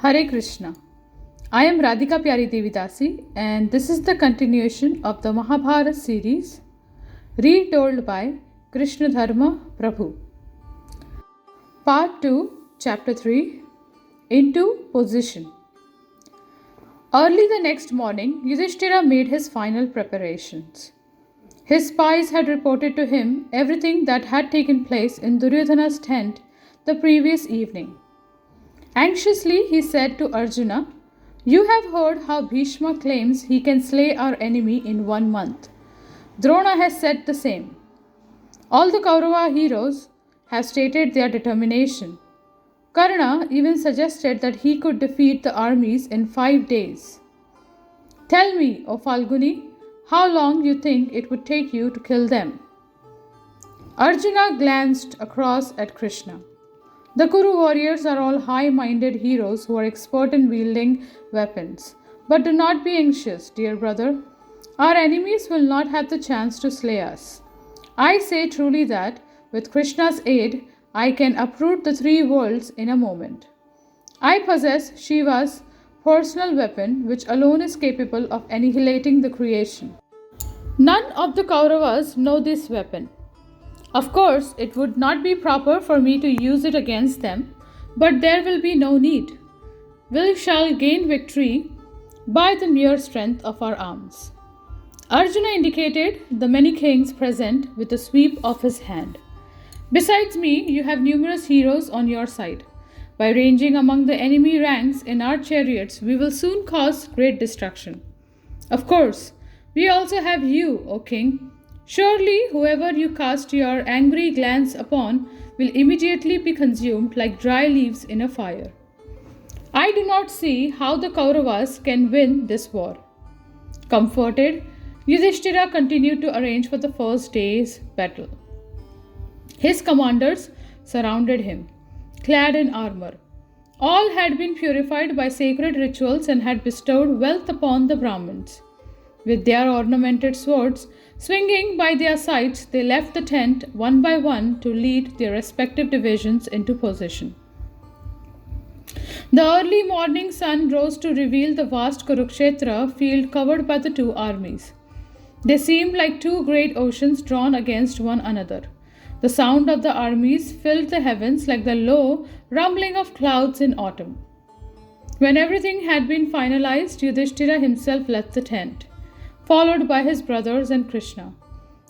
Hare Krishna. I am Radhika Pyari Devidasi, and this is the continuation of the Mahabharata series retold by Krishna Dharma Prabhu. Part 2, Chapter 3, Into Position. Early the next morning, Yudhishthira made his final preparations. His spies had reported to him everything that had taken place in Duryodhana's tent the previous evening. Anxiously, he said to Arjuna, "You have heard how Bhishma claims he can slay our enemy in 1 month. Drona has said the same. All the Kaurava heroes have stated their determination. Karna even suggested that he could defeat the armies in 5 days. Tell me, O Falguni, how long you think it would take you to kill them?" Arjuna glanced across at Krishna. The Kuru warriors are all high-minded heroes who are expert in wielding weapons. But do not be anxious, dear brother. Our enemies will not have the chance to slay us. I say truly that, with Krishna's aid, I can uproot the 3 worlds in a moment. I possess Shiva's personal weapon, which alone is capable of annihilating the creation. None of the Kauravas know this weapon. Of course, it would not be proper for me to use it against them, but there will be no need. We shall gain victory by the mere strength of our arms. Arjuna indicated the many kings present with a sweep of his hand. Besides me, you have numerous heroes on your side. By ranging among the enemy ranks in our chariots, we will soon cause great destruction. Of course, we also have you, O king. Surely, whoever you cast your angry glance upon will immediately be consumed like dry leaves in a fire. I do not see how the Kauravas can win this war. Comforted, Yudhishthira continued to arrange for the first day's battle. His commanders surrounded him, clad in armor. All had been purified by sacred rituals and had bestowed wealth upon the Brahmins. With their ornamented swords swinging by their sides, they left the tent one by one to lead their respective divisions into position. The early morning sun rose to reveal the vast Kurukshetra field covered by the 2 armies. They seemed like 2 great oceans drawn against one another. The sound of the armies filled the heavens like the low rumbling of clouds in autumn. When everything had been finalized, Yudhishthira himself left the tent, followed by his brothers and Krishna.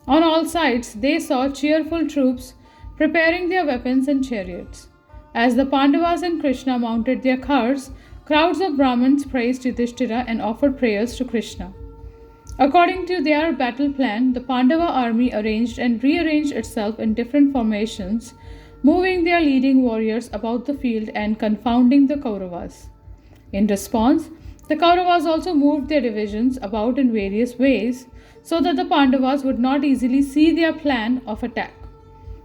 On all sides, they saw cheerful troops preparing their weapons and chariots. As the Pandavas and Krishna mounted their cars, crowds of Brahmins praised Yudhishthira and offered prayers to Krishna. According to their battle plan, the Pandava army arranged and rearranged itself in different formations, moving their leading warriors about the field and confounding the Kauravas. In response, the Kauravas also moved their divisions about in various ways so that the Pandavas would not easily see their plan of attack.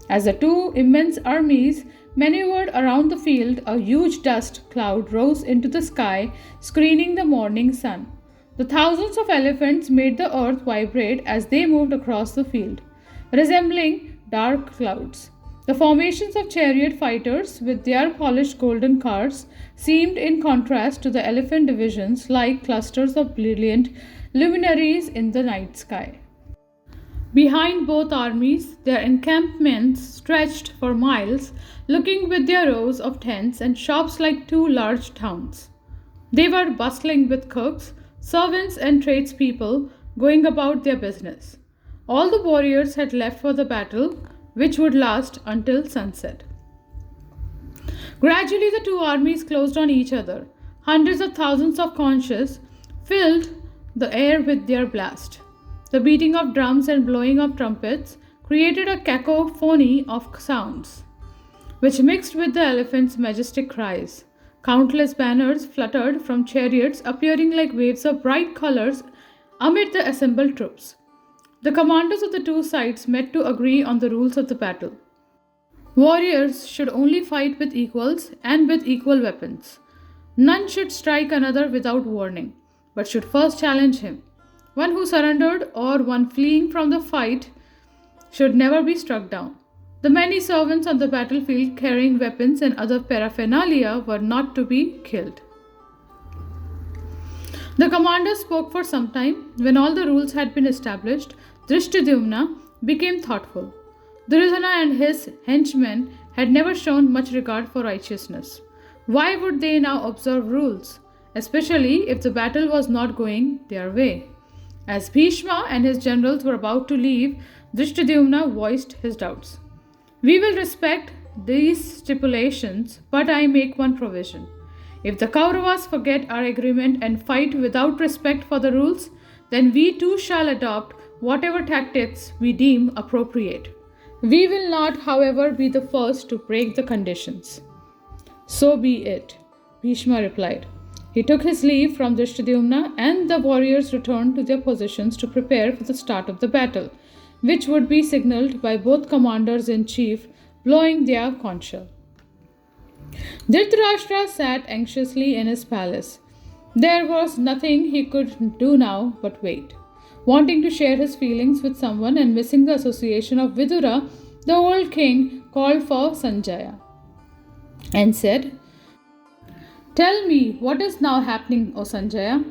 As the 2 immense armies maneuvered around the field, a huge dust cloud rose into the sky, screening the morning sun. The thousands of elephants made the earth vibrate as they moved across the field, resembling dark clouds. The formations of chariot fighters with their polished golden cars seemed in contrast to the elephant divisions like clusters of brilliant luminaries in the night sky. Behind both armies, their encampments stretched for miles, looking with their rows of tents and shops like 2 large towns. They were bustling with cooks, servants, and tradespeople going about their business. All the warriors had left for the battle, which would last until sunset. Gradually, the 2 armies closed on each other. Hundreds of thousands of conches filled the air with their blast. The beating of drums and blowing of trumpets created a cacophony of sounds, which mixed with the elephants' majestic cries. Countless banners fluttered from chariots, appearing like waves of bright colors amid the assembled troops. The commanders of the 2 sides met to agree on the rules of the battle. Warriors should only fight with equals and with equal weapons. None should strike another without warning, but should first challenge him. One who surrendered or one fleeing from the fight should never be struck down. The many servants on the battlefield carrying weapons and other paraphernalia were not to be killed. The commander spoke for some time. When all the rules had been established, Drishtadyumna became thoughtful. Duryodhana and his henchmen had never shown much regard for righteousness. Why would they now observe rules, especially if the battle was not going their way? As Bhishma and his generals were about to leave, Drishtadyumna voiced his doubts. We will respect these stipulations, but I make one provision. If the Kauravas forget our agreement and fight without respect for the rules, then we too shall adopt whatever tactics we deem appropriate. We will not, however, be the first to break the conditions. So be it, Bhishma replied. He took his leave from Drishtadyumna, and the warriors returned to their positions to prepare for the start of the battle, which would be signaled by both commanders in chief blowing their conch shell. Dhritarashtra sat anxiously in his palace. There was nothing he could do now but wait. Wanting to share his feelings with someone and missing the association of Vidura, the old king called for Sanjaya and said, Tell me, what is now happening, O Sanjaya?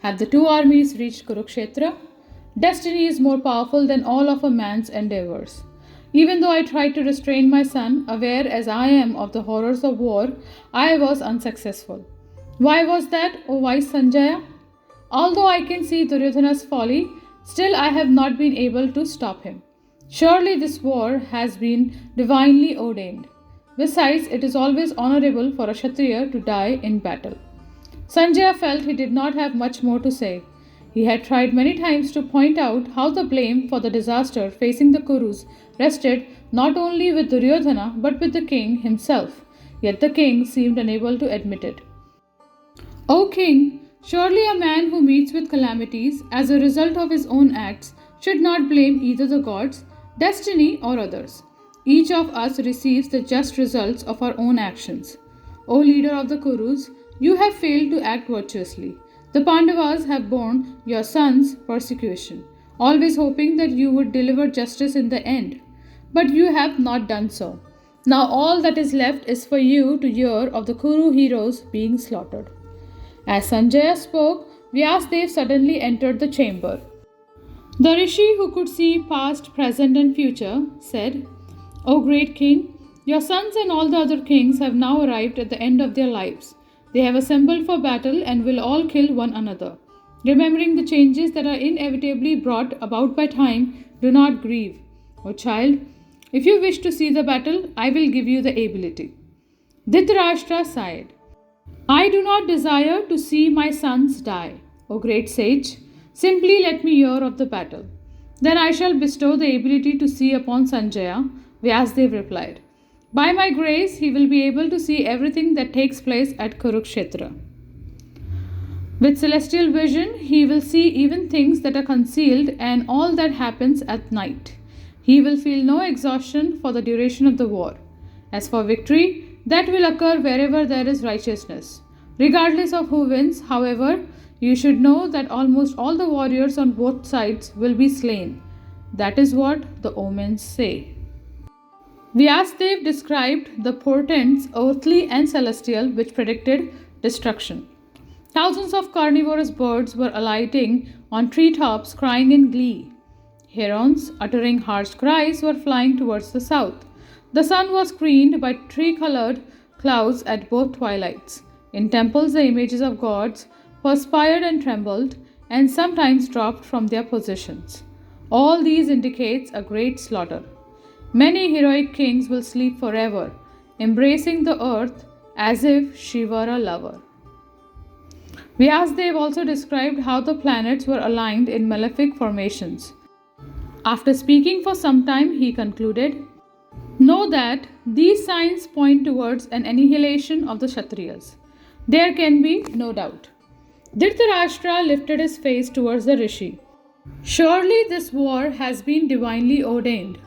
Have the two armies reached Kurukshetra? Destiny is more powerful than all of a man's endeavors. Even though I tried to restrain my son, aware as I am of the horrors of war, I was unsuccessful. Why was that, O wise Sanjaya? Although I can see Duryodhana's folly, still I have not been able to stop him. Surely this war has been divinely ordained. Besides, it is always honorable for a Kshatriya to die in battle. Sanjaya felt he did not have much more to say. He had tried many times to point out how the blame for the disaster facing the Kurus rested not only with Duryodhana but with the king himself, yet the king seemed unable to admit it. O king, surely a man who meets with calamities as a result of his own acts should not blame either the gods, destiny, or others. Each of us receives the just results of our own actions. O leader of the Kurus, you have failed to act virtuously. The Pandavas have borne your son's persecution, always hoping that you would deliver justice in the end. But you have not done so. Now all that is left is for you to hear of the Kuru heroes being slaughtered. As Sanjaya spoke, Vyasdev suddenly entered the chamber. The rishi, who could see past, present, and future, said, O great king, your sons and all the other kings have now arrived at the end of their lives. They have assembled for battle and will all kill one another. Remembering the changes that are inevitably brought about by time, do not grieve. O child, if you wish to see the battle, I will give you the ability. Dhritarashtra sighed. I do not desire to see my sons die, O great sage. Simply let me hear of the battle. Then I shall bestow the ability to see upon Sanjaya, Vyasdev replied. By my grace, he will be able to see everything that takes place at Kurukshetra. With celestial vision, he will see even things that are concealed and all that happens at night. He will feel no exhaustion for the duration of the war. As for victory, that will occur wherever there is righteousness. Regardless of who wins, however, you should know that almost all the warriors on both sides will be slain. That is what the omens say. Vyasdev described the portents, earthly and celestial, which predicted destruction. Thousands of carnivorous birds were alighting on treetops, crying in glee. Herons, uttering harsh cries, were flying towards the south. The sun was screened by tree-colored clouds at both twilights. In temples, the images of gods perspired and trembled, and sometimes dropped from their positions. All these indicates a great slaughter. Many heroic kings will sleep forever, embracing the earth as if she were a lover. Vyasdev also described how the planets were aligned in malefic formations. After speaking for some time, he concluded, Know that these signs point towards an annihilation of the Kshatriyas. There can be no doubt. Dhritarashtra lifted his face towards the rishi. Surely this war has been divinely ordained.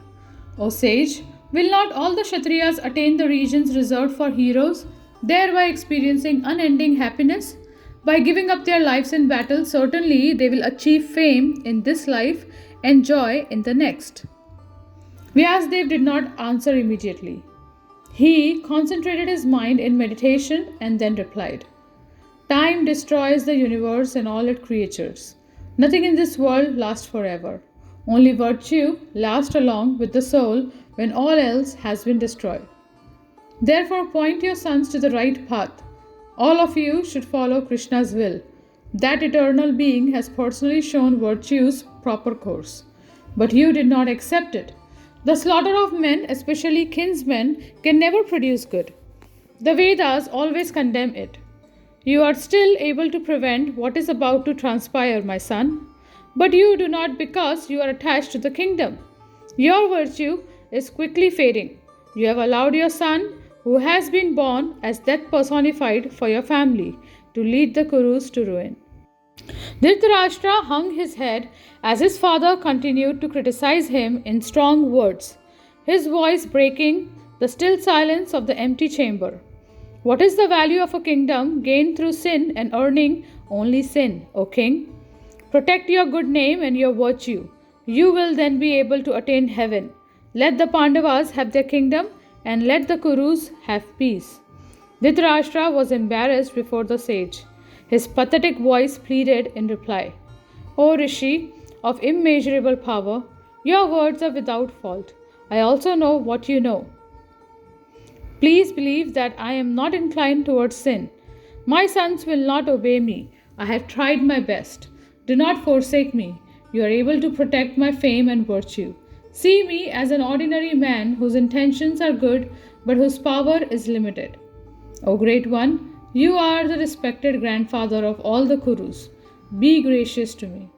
O sage, will not all the Kshatriyas attain the regions reserved for heroes, thereby experiencing unending happiness? By giving up their lives in battle, certainly they will achieve fame in this life and joy in the next. Vyasdev did not answer immediately. He concentrated his mind in meditation and then replied, Time destroys the universe and all its creatures. Nothing in this world lasts forever. Only virtue lasts along with the soul when all else has been destroyed. Therefore, point your sons to the right path. All of you should follow Krishna's will. That eternal being has personally shown virtue's proper course. But you did not accept it. The slaughter of men, especially kinsmen, can never produce good. The Vedas always condemn it. You are still able to prevent what is about to transpire, my son. But you do not because you are attached to the kingdom. Your virtue is quickly fading. You have allowed your son, who has been born as death personified for your family, to lead the Kurus to ruin. Dhritarashtra hung his head as his father continued to criticize him in strong words, his voice breaking the still silence of the empty chamber. What is the value of a kingdom gained through sin and earning only sin, O king? Protect your good name and your virtue. You will then be able to attain heaven. Let the Pandavas have their kingdom and let the Kurus have peace. Dhritarashtra was embarrassed before the sage. His pathetic voice pleaded in reply, O Rishi of immeasurable power, your words are without fault. I also know what you know. Please believe that I am not inclined towards sin. My sons will not obey me. I have tried my best. Do not forsake me. You are able to protect my fame and virtue. See me as an ordinary man whose intentions are good but whose power is limited. O Great One, you are the respected grandfather of all the Kurus. Be gracious to me.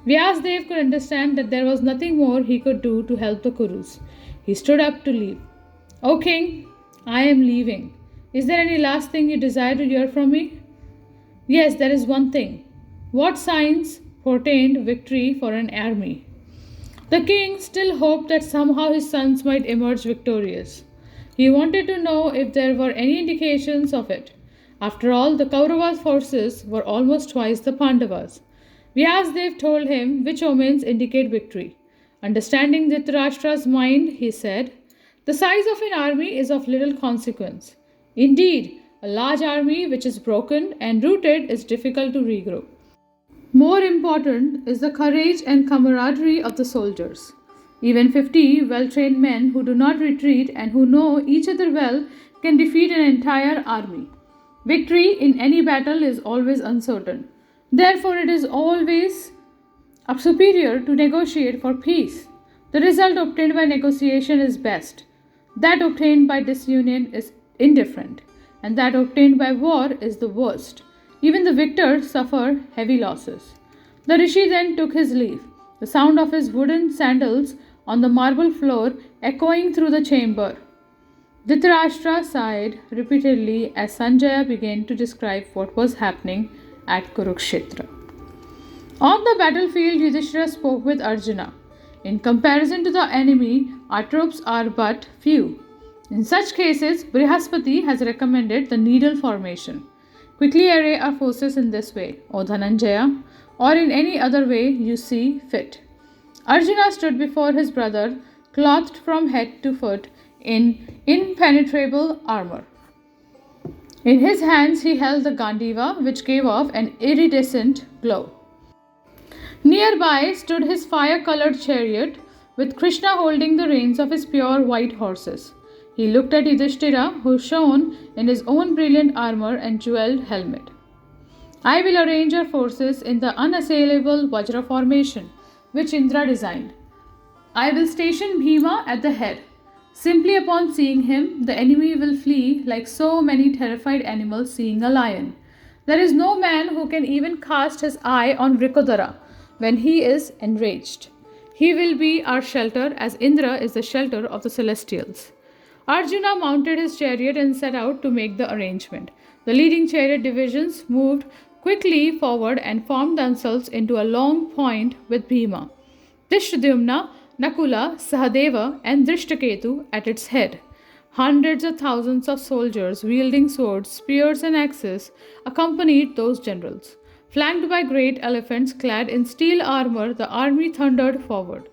Vyasdev could understand that there was nothing more he could do to help the Kurus. He stood up to leave. O King, I am leaving. Is there any last thing you desire to hear from me? Yes, there is one thing. What signs portended victory for an army? The king still hoped that somehow his sons might emerge victorious. He wanted to know if there were any indications of it. After all, the Kauravas' forces were almost twice the Pandavas. Vyasdev told him which omens indicate victory. Understanding Dhritarashtra's mind, he said, the size of an army is of little consequence. Indeed, a large army which is broken and rooted is difficult to regroup. More important is the courage and camaraderie of the soldiers. Even 50 well trained men who do not retreat and who know each other well can defeat an entire army. Victory in any battle is always uncertain. Therefore, it is always superior to negotiate for peace. The result obtained by negotiation is best. That obtained by disunion is indifferent, and that obtained by war is the worst. Even the victors suffer heavy losses. The rishi then took his leave, the sound of his wooden sandals on the marble floor echoing through the chamber. Dhritarashtra sighed repeatedly as Sanjaya began to describe what was happening at Kurukshetra. On the battlefield, Yudhishthira spoke with Arjuna. In comparison to the enemy, our troops are but few. In such cases, Brihaspati has recommended the needle formation. Quickly array our forces in this way, O Dhananjaya, or in any other way you see fit. Arjuna stood before his brother, clothed from head to foot in impenetrable armor. In his hands he held the Gandiva, which gave off an iridescent glow. Nearby stood his fire-colored chariot, with Krishna holding the reins of his pure white horses. He looked at Yudhishthira, who shone in his own brilliant armor and jeweled helmet. I will arrange our forces in the unassailable Vajra formation, which Indra designed. I will station Bhima at the head. Simply upon seeing him, the enemy will flee like so many terrified animals seeing a lion. There is no man who can even cast his eye on Vrikodara when he is enraged. He will be our shelter as Indra is the shelter of the celestials. Arjuna mounted his chariot and set out to make the arrangement. The leading chariot divisions moved quickly forward and formed themselves into a long point with Bhima, Dhishtadyumna, Nakula, Sahadeva, and Drishtaketu at its head. Hundreds of thousands of soldiers wielding swords, spears, and axes accompanied those generals. Flanked by great elephants clad in steel armor, the army thundered forward.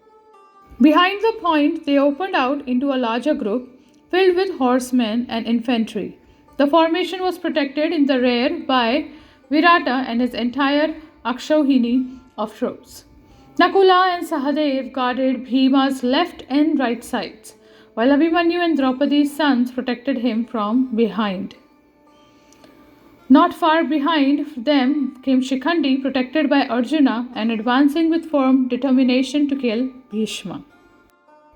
Behind the point, they opened out into a larger group filled with horsemen and infantry. The formation was protected in the rear by Virata and his entire Akshohini of troops. Nakula and Sahadev guarded Bhima's left and right sides, while Abhimanyu and Draupadi's sons protected him from behind. Not far behind them came Shikhandi, protected by Arjuna and advancing with firm determination to kill Bhishma.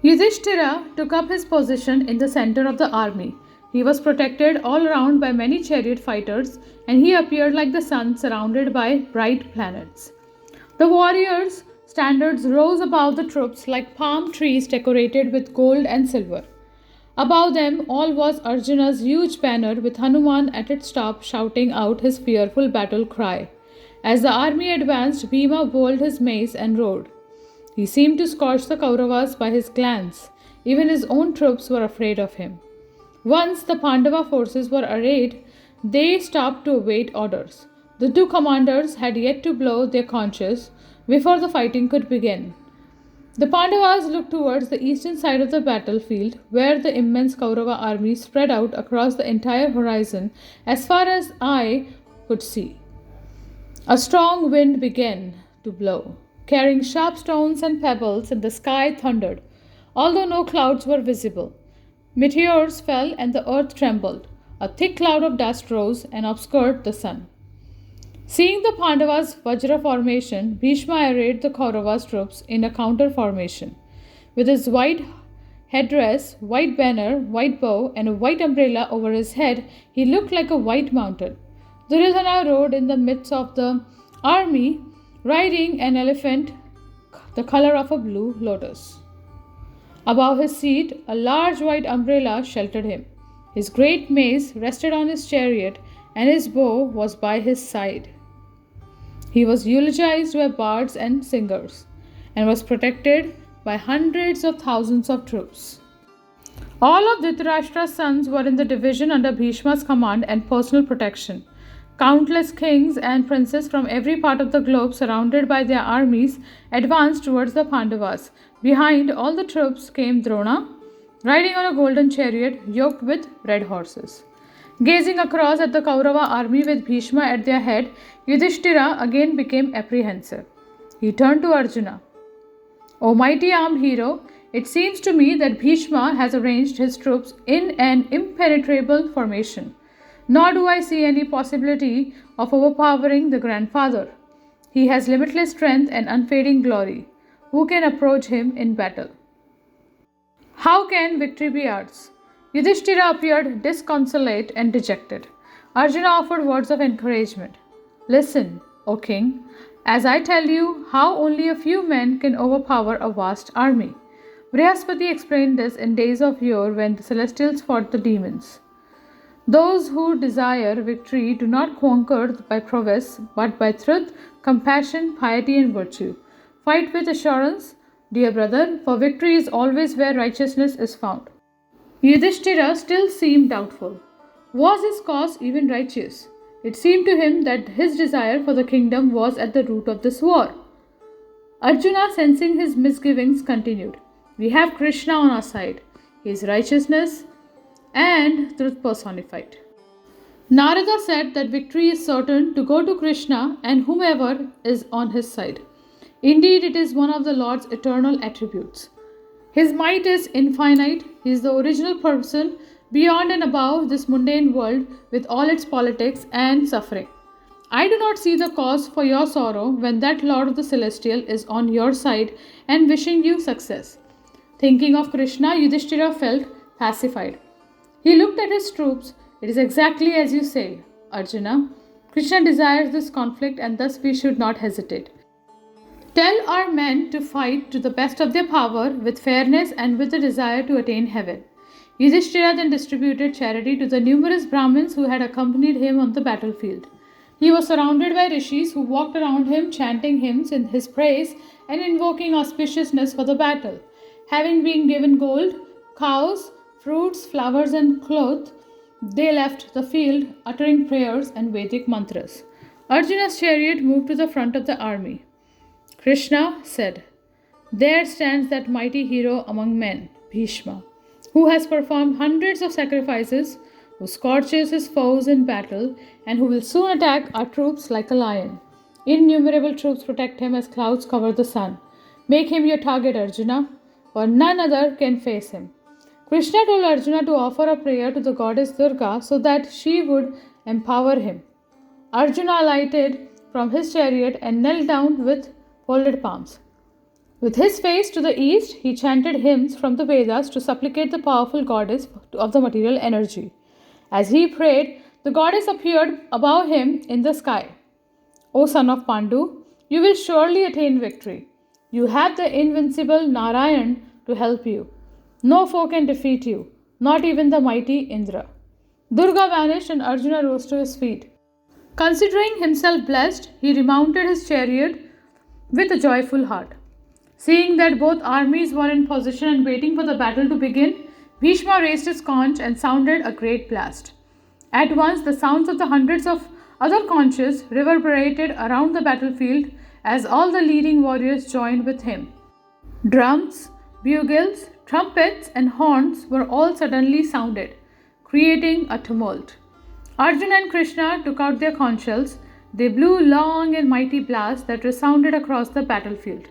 Yudhishthira took up his position in the center of the army. He was protected all around by many chariot fighters, and he appeared like the sun surrounded by bright planets. The warriors' standards rose above the troops like palm trees decorated with gold and silver. Above them all was Arjuna's huge banner with Hanuman at its top shouting out his fearful battle cry. As the army advanced, Bhima bowled his mace and roared. He seemed to scorch the Kauravas by his glance. Even his own troops were afraid of him. Once the Pandava forces were arrayed, they stopped to await orders. The two commanders had yet to blow their conches before the fighting could begin. The Pandavas looked towards the eastern side of the battlefield, where the immense Kaurava army spread out across the entire horizon as far as eye could see. A strong wind began to blow, carrying sharp stones and pebbles, and the sky thundered, although no clouds were visible. Meteors fell and the earth trembled. A thick cloud of dust rose and obscured the sun. Seeing the Pandavas' Vajra formation, Bhishma arrayed the Kauravas' troops in a counter formation. With his white headdress, white banner, white bow, and a white umbrella over his head, he looked like a white mountain. Duryodhana rode in the midst of the army, riding an elephant the color of a blue lotus. Above his seat, a large white umbrella sheltered him. His great mace rested on his chariot, and his bow was by his side. He was eulogized by bards and singers, and was protected by hundreds of thousands of troops. All of Dhritarashtra's sons were in the division under Bhishma's command and personal protection. Countless kings and princes from every part of the globe, surrounded by their armies, advanced towards the Pandavas. Behind all the troops came Drona, riding on a golden chariot yoked with red horses. Gazing across at the Kaurava army with Bhishma at their head, Yudhishthira again became apprehensive. He turned to Arjuna. O mighty armed hero, it seems to me that Bhishma has arranged his troops in an impenetrable formation. Nor do I see any possibility of overpowering the grandfather. He has limitless strength and unfading glory. Who can approach him in battle? How can victory be ours? Yudhishthira appeared disconsolate and dejected. Arjuna offered words of encouragement. Listen, O king, as I tell you how only a few men can overpower a vast army. Brihaspati explained this in days of yore when the celestials fought the demons. Those who desire victory do not conquer by prowess, but by truth, compassion, piety, and virtue. Fight with assurance, dear brother, for victory is always where righteousness is found. Yudhishthira still seemed doubtful. Was his cause even righteous? It seemed to him that his desire for the kingdom was at the root of this war. Arjuna, sensing his misgivings, continued, We have Krishna on our side. He is righteousness and truth personified. Narada said that victory is certain to go to Krishna and whomever is on his side. Indeed, it is one of the Lord's eternal attributes. His might is infinite. He is the original person beyond and above this mundane world with all its politics and suffering. I do not see the cause for your sorrow when that Lord of the Celestial is on your side and wishing you success. Thinking of Krishna, Yudhishthira felt pacified. He looked at his troops. It is exactly as you say, Arjuna. Krishna desires this conflict, and thus we should not hesitate. Tell our men to fight to the best of their power with fairness and with the desire to attain heaven. Yudhishthira then distributed charity to the numerous Brahmins who had accompanied him on the battlefield. He was surrounded by rishis who walked around him chanting hymns in his praise and invoking auspiciousness for the battle. Having been given gold, cows, fruits, flowers, and cloth, they left the field uttering prayers and Vedic mantras. Arjuna's chariot moved to the front of the army. Krishna said, There stands that mighty hero among men, Bhishma, who has performed hundreds of sacrifices, who scorches his foes in battle, and who will soon attack our troops like a lion. Innumerable troops protect him as clouds cover the sun. Make him your target, Arjuna, for none other can face him. Krishna told Arjuna to offer a prayer to the goddess Durga so that she would empower him. Arjuna alighted from his chariot and knelt down with folded palms. With his face to the east, he chanted hymns from the Vedas to supplicate the powerful goddess of the material energy. As he prayed, the goddess appeared above him in the sky. O son of Pandu, you will surely attain victory. You have the invincible Narayan to help you. No foe can defeat you, not even the mighty Indra. Durga vanished and Arjuna rose to his feet. Considering himself blessed, he remounted his chariot with a joyful heart. Seeing that both armies were in position and waiting for the battle to begin, Bhishma raised his conch and sounded a great blast. At once, the sounds of the hundreds of other conches reverberated around the battlefield as all the leading warriors joined with him. Drums, bugles, trumpets, and horns were all suddenly sounded, creating a tumult. Arjuna and Krishna took out their conch shells. They blew long and mighty blasts that resounded across the battlefield.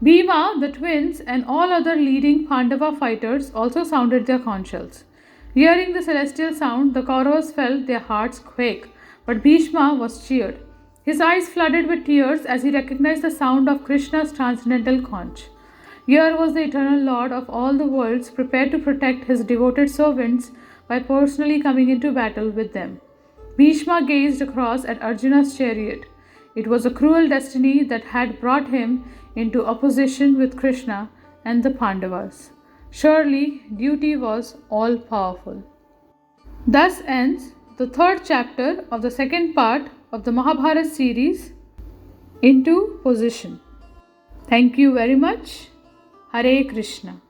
Bhima, the twins, and all other leading Pandava fighters also sounded their conch shells. Hearing the celestial sound, the Kauravas felt their hearts quake, but Bhishma was cheered. His eyes flooded with tears as he recognized the sound of Krishna's transcendental conch. Here was the eternal Lord of all the worlds prepared to protect his devoted servants by personally coming into battle with them. Bhishma gazed across at Arjuna's chariot. It was a cruel destiny that had brought him into opposition with Krishna and the Pandavas. Surely, duty was all powerful. Thus ends the third chapter of the second part of the Mahabharata series, Into Position. Thank you very much. Hare Krishna.